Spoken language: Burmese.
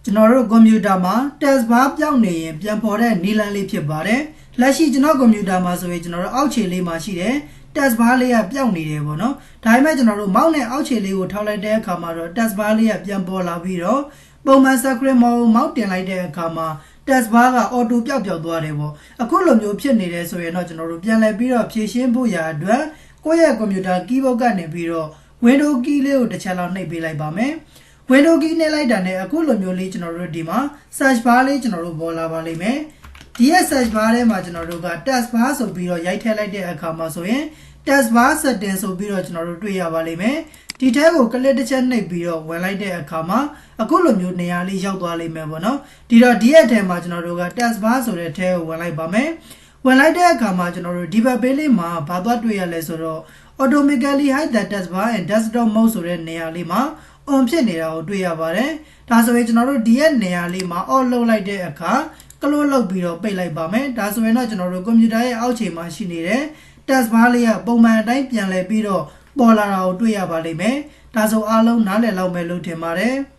ကျွန်တော်တို့ကွန်ပျူတာမှာ task bar ပြောင်းနေရင်ပြန်ပေါ်တဲ့နည်းလမ်းလေးဖြစ်ပါတယ်။လက်ရှိကျွန်တော်ကွန်ပျူတာမှာဆိုရင်ကျွန်တော်တို့အောက်ခြေလေးမှာရှိတဲ့ task bar လေးကပြောင်းနေတယ်ပေါ့နော်။ဒါပေမဲ့ကျွန်တော်တို့မောက်နဲ့အောက်ခြေလေးကိုထောက်လိုက်တဲ့အခါမှာတော့ task bar လေးကပြန်ပေါ်လာပြီးတော့ပုံမှန် screen မောက်တင်လိုက်တဲ့အခါမှာ task bar က auto ပျောက်သွားတယ်ပေါ့။အခုလိုမျိုးဖြစ်နေတယ်ဆိုရင်တော့ကျွန်တော်တို့ပြန်လည်ပြီးတော့ဖြည့်ရှင်းဖို့ရာအတွက်ကိုယ့်ရဲ့ကွန်ပျူတာ keyboard ကနေပြီးတော့ window key လေးကိုတစ်ချက်လောက်နှိပ်ပေးလိုက်ပါမယ်။ window key နဲ့လိုက်တာနဲ့အခုလိုမျိုးလေးကျွန်တော်တို့ဒီမှာ search bar လေးကျွန်တော်တို့ပေါ်လာပါလိမ့်မယ်။ဒီရဲ့ search bar ထဲမှာကျွန်တော်တို့က task bar ဆိုပြီးတော့ရိုက်ထည့်လိုက်တဲ့အခါမှာဆိုရင် task bar setting ဆိုပြီးတော့ကျွန်တော်တို့တွေ့ရပါလိမ့်မယ်။ဒီထဲကို click တစ်ချက်နှိပ်ပြီးတော့ဝင်လိုက်တဲ့အခါမှာအခုလိုမျိုးနေရာလေးရောက်သွားလိမ့်မယ်ပေါ့နော်။ဒီတော့ဒီရဲ့အထက်မှာကျွန်တော်တို့က task bar ဆိုတဲ့ထဲကိုဝင်လိုက်ပါမယ်။ဝင်လိုက်တဲ့အခါမှာကျွန်တော်တို့ဒီဘက်ပေးလေးမှာဘာသွားတွေ့ရလဲဆိုတော့ automatically hide the task bar and desktop mode ဆိုတဲ့နေရာလေးမှာ on ဖြစ်နေတာကိုတွေ့ရပါတယ်။ဒါဆိုရင်ကျွန်တော်တို့ဒီရဲ့နေရာလေးမှာ off လုပ်လိုက်တဲ့အခါ close လုပ်ပြီးတော့ပိတ်လိုက်ပါမယ်။ဒါဆိုရင်တော့ကျွန်တော်တို့ကွန်ပျူတာရဲ့အောက်ခြေမှာရှိနေတဲ့ task bar လေးကပုံမှန်အတိုင်းပြန်လည်ပြီးတော့ပေါ်လာတာကိုတွေ့ရပါလိမ့်မယ်။ဒါဆိုအားလုံးနားလည်လောက်မယ်လို့ထင်ပါတယ်။